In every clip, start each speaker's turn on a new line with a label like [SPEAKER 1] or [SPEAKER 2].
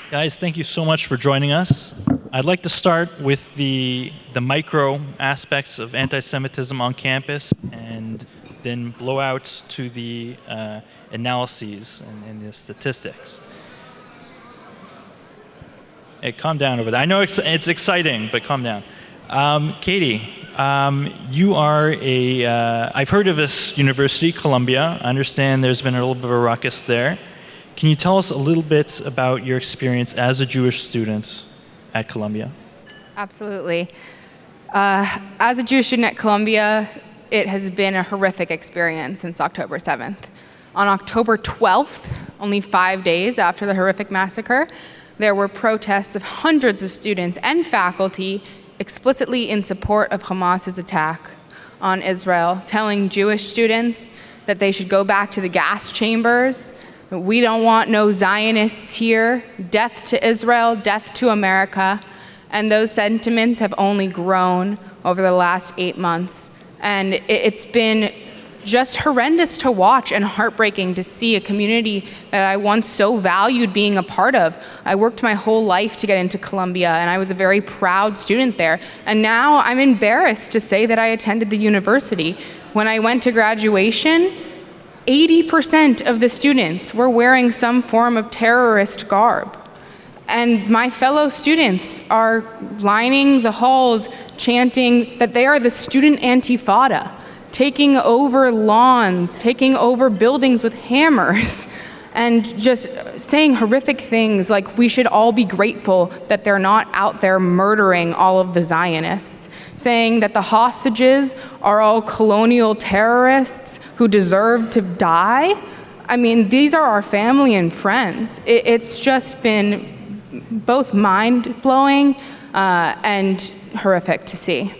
[SPEAKER 1] Guys, thank you so much for joining us. I'd like to start with the micro aspects of anti-Semitism on campus and then blow out to the analyses and the statistics. Hey, calm down over there. I know it's exciting, but calm down. Katie, you are I've heard of this university, Columbia. I understand there's been a little bit of a ruckus there. Can you tell us a little bit about your experience as a Jewish student at Columbia?
[SPEAKER 2] Absolutely. As a Jewish student at Columbia, it has been a horrific experience since October 7th. On October 12th, only 5 days after the horrific massacre, there were protests of hundreds of students and faculty explicitly in support of Hamas's attack on Israel, telling Jewish students that they should go back to the gas chambers. We don't want no Zionists here. Death to Israel, death to America. And those sentiments have only grown over the last 8 months. And it's been just horrendous to watch and heartbreaking to see a community that I once so valued being a part of. I worked my whole life to get into Columbia, and I was a very proud student there. And now I'm embarrassed to say that I attended the university. When I went to graduation, 80% of the students were wearing some form of terrorist garb. And my fellow students are lining the halls chanting that they are the student antifada, taking over lawns, taking over buildings with hammers, and just saying horrific things like we should all be grateful that they're not out there murdering all of the Zionists, saying that the hostages are all colonial terrorists who deserve to die. I mean, these are our family and friends. It's just been both mind-blowing and horrific to see.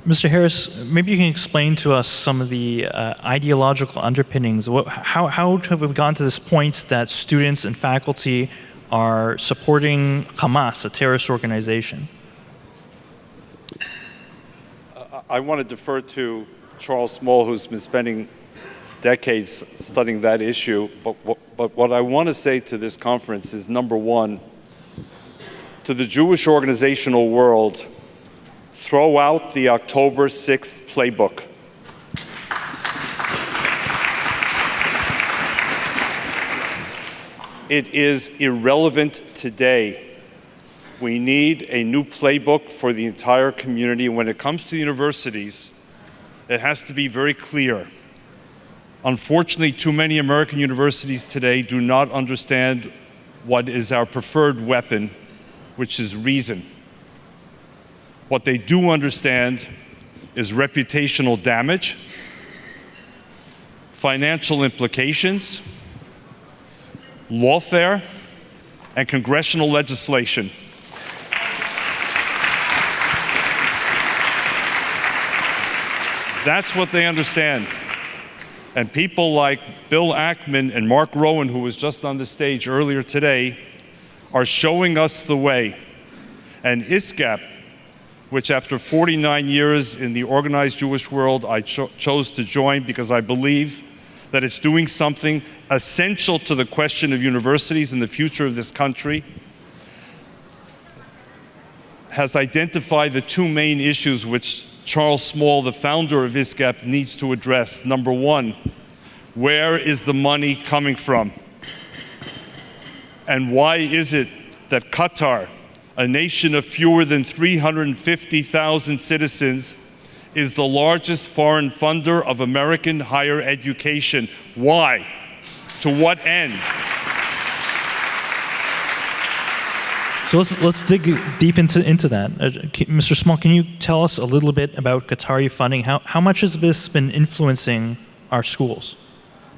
[SPEAKER 1] Mr. Harris, maybe you can explain to us some of the ideological underpinnings. How have we gone to this point that students and faculty are supporting Hamas, a terrorist organization?
[SPEAKER 3] I want to defer to Charles Small, who's been spending decades studying that issue. But what I want to say to this conference is, number one, to the Jewish organizational world, throw out the October 6th playbook. It is irrelevant today. We need a new playbook for the entire community. When it comes to universities, it has to be very clear. Unfortunately, too many American universities today do not understand what is our preferred weapon, which is reason. What they do understand is reputational damage, financial implications, lawfare, and congressional legislation. That's what they understand. And people like Bill Ackman and Mark Rowan, who was just on the stage earlier today, are showing us the way. And ISGAP, which after 49 years in the organized Jewish world, I chose to join because I believe that it's doing something essential to the question of universities and the future of this country, has identified the two main issues which Charles Small, the founder of ISGAP, needs to address. Number one, where is the money coming from? And why is it that Qatar, a nation of fewer than 350,000 citizens, is the largest foreign funder of American higher education? Why? To what end?
[SPEAKER 1] So let's dig deep into that. Mr. Small, can you tell us a little bit about Qatari funding? How much has this been influencing our schools?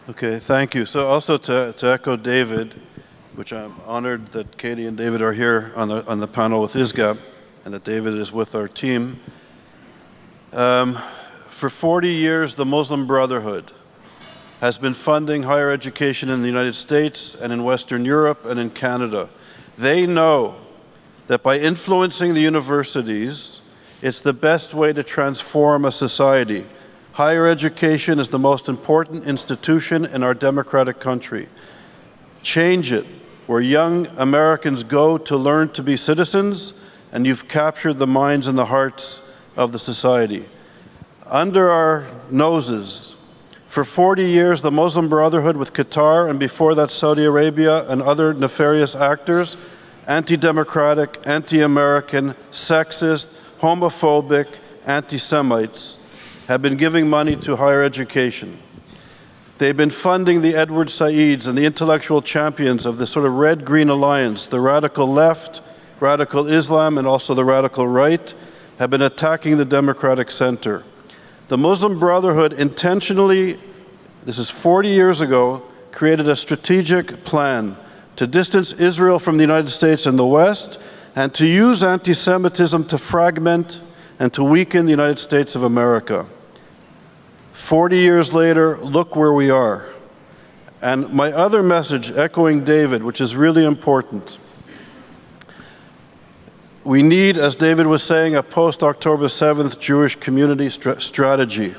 [SPEAKER 4] Okay, thank you. So also to echo David, which I'm honored that Katie and David are here on the panel with ISGAP, and that David is with our team. For 40 years, the Muslim Brotherhood has been funding higher education in the United States and in Western Europe and in Canada. They know that by influencing the universities, it's the best way to transform a society. Higher education is the most important institution in our democratic country. Change it. where young Americans go to learn to be citizens, and you've captured the minds and the hearts of the society. Under our noses, for 40 years, the Muslim Brotherhood with Qatar, and before that Saudi Arabia and other nefarious actors, anti-democratic, anti-American, sexist, homophobic, anti-Semites, have been giving money to higher education. They've been funding the Edward Saids and the intellectual champions of this sort of red-green alliance. The radical left, radical Islam, and also the radical right have been attacking the democratic center. The Muslim Brotherhood intentionally, this is 40 years ago, created a strategic plan to distance Israel from the United States and the West, and to use anti-Semitism to fragment and to weaken the United States of America. 40 years later, look where we are. And my other message, echoing David, which is really important, we need, as David was saying, a post-October 7th Jewish community strategy.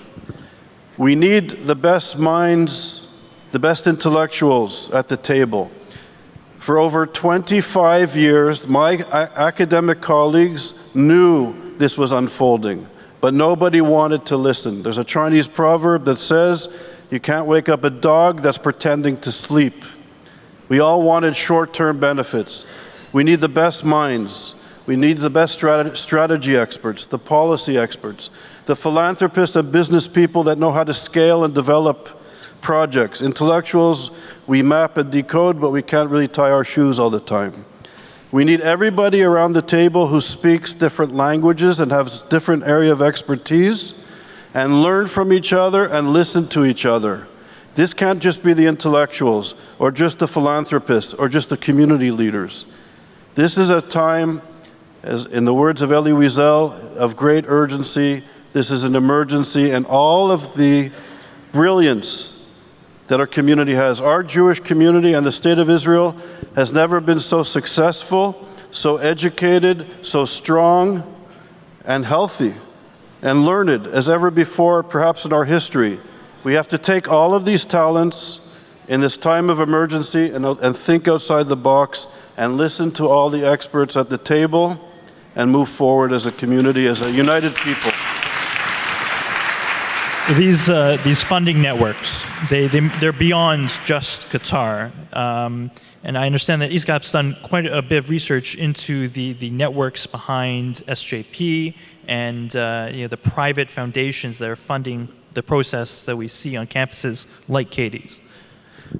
[SPEAKER 4] We need the best minds, the best intellectuals at the table. For over 25 years, my academic colleagues knew this was unfolding, but nobody wanted to listen. There's a Chinese proverb that says, you can't wake up a dog that's pretending to sleep. We all wanted short-term benefits. We need the best minds. We need the best strategy experts, the policy experts, the philanthropists and business people that know how to scale and develop projects. Intellectuals, we map and decode, but we can't really tie our shoes all the time. We need everybody around the table who speaks different languages and has different area of expertise, and learn from each other and listen to each other. This can't just be the intellectuals, or just the philanthropists, or just the community leaders. This is a time, as in the words of Elie Wiesel, of great urgency. This is an emergency, and all of the brilliance that our community has. Our Jewish community and the State of Israel has never been so successful, so educated, so strong, and healthy, and learned as ever before, perhaps in our history. We have to take all of these talents in this time of emergency and think outside the box and listen to all the experts at the table and move forward as a community, as a united people.
[SPEAKER 1] These funding networks, they're beyond just Qatar. And I understand that ISGAP's done quite a bit of research into the networks behind SJP and the private foundations that are funding the process that we see on campuses like Katie's.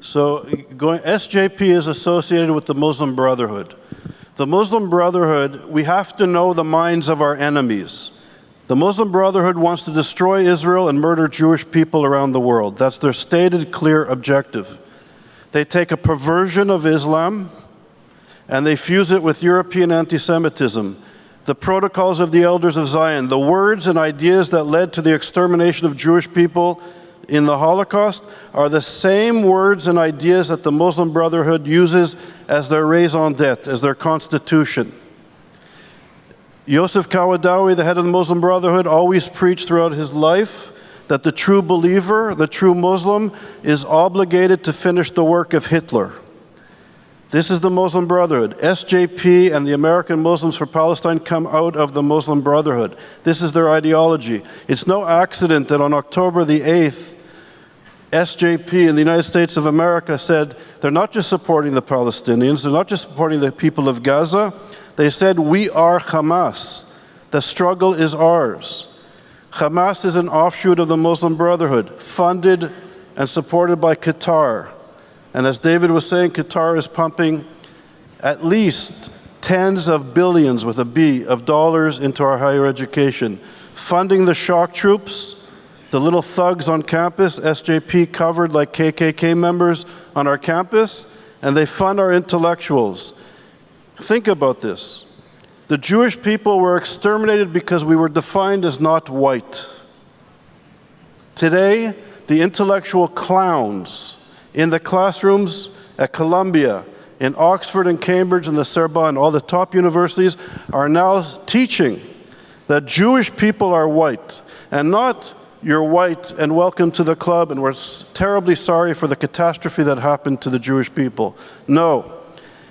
[SPEAKER 4] So SJP is associated with the Muslim Brotherhood. The Muslim Brotherhood, we have to know the minds of our enemies. The Muslim Brotherhood wants to destroy Israel and murder Jewish people around the world. That's their stated, clear objective. They take a perversion of Islam and they fuse it with European anti-Semitism, the protocols of the elders of Zion, the words and ideas that led to the extermination of Jewish people in the Holocaust are the same words and ideas that the Muslim Brotherhood uses as their raison d'etre, as their constitution. Yosef Kawadawi, the head of the Muslim Brotherhood, always preached throughout his life that the true believer, the true Muslim, is obligated to finish the work of Hitler. This is the Muslim Brotherhood. SJP and the American Muslims for Palestine come out of the Muslim Brotherhood. This is their ideology. It's no accident that on October the 8th, SJP in the United States of America said they're not just supporting the Palestinians, they're not just supporting the people of Gaza. They said, we are Hamas. The struggle is ours. Hamas is an offshoot of the Muslim Brotherhood, funded and supported by Qatar. And as David was saying, Qatar is pumping at least tens of billions, with a B, of dollars into our higher education, funding the shock troops, the little thugs on campus, SJP covered like KKK members on our campus, and they fund our intellectuals. Think about this. The Jewish people were exterminated because we were defined as not white. Today, the intellectual clowns in the classrooms at Columbia, in Oxford and Cambridge and the Sorbonne, all the top universities are now teaching that Jewish people are white, and not you're white and welcome to the club and we're terribly sorry for the catastrophe that happened to the Jewish people. No.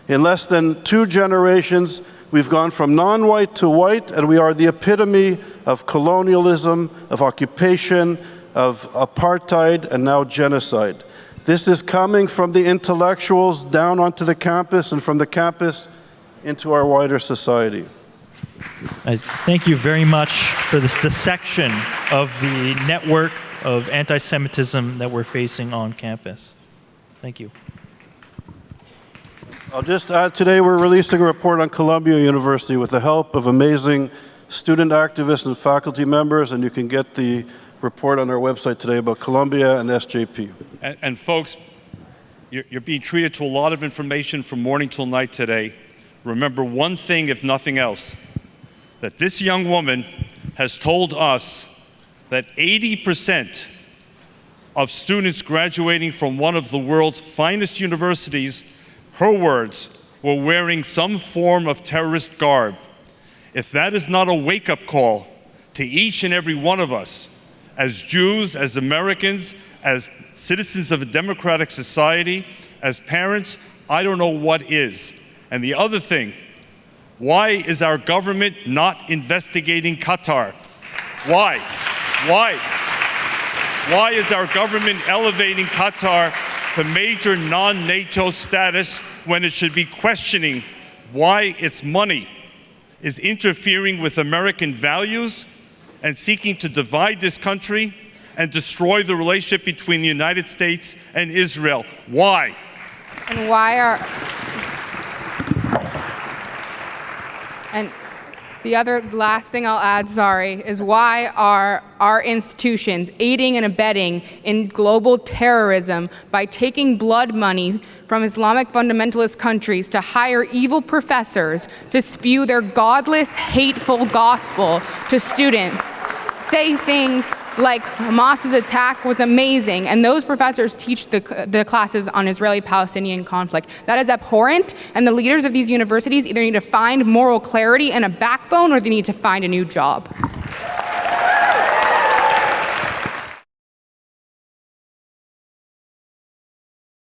[SPEAKER 4] In less than 2 generations, we've gone from non-white to white, and we are the epitome of colonialism, of occupation, of apartheid, and now genocide. This is coming from the intellectuals down onto the campus and from the campus into our wider society.
[SPEAKER 1] Thank you very much for this dissection of the network of anti-Semitism that we're facing on campus. Thank you.
[SPEAKER 4] I'll just add, today we're releasing a report on Columbia University with the help of amazing student activists and faculty members, and you can get the report on our website today about Columbia and SJP.
[SPEAKER 3] And folks, you're being treated to a lot of information from morning till night today. Remember one thing, if nothing else, that this young woman has told us that 80% of students graduating from one of the world's finest universities, her words, were wearing some form of terrorist garb. If that is not a wake-up call to each and every one of us, as Jews, as Americans, as citizens of a democratic society, as parents, I don't know what is. And the other thing, why is our government not investigating Qatar? Why? Why? Why is our government elevating Qatar to major non-NATO status when it should be questioning why its money is interfering with American values and seeking to divide this country and destroy the relationship between the United States and Israel? Why?
[SPEAKER 2] And why are... And the other last thing I'll add, sorry, is why are our institutions aiding and abetting in global terrorism by taking blood money from Islamic fundamentalist countries to hire evil professors to spew their godless, hateful gospel to students, say things like Hamas's attack was amazing, and those professors teach the classes on Israeli-Palestinian conflict. That is abhorrent, and the leaders of these universities either need to find moral clarity and a backbone, or they need to find a new job.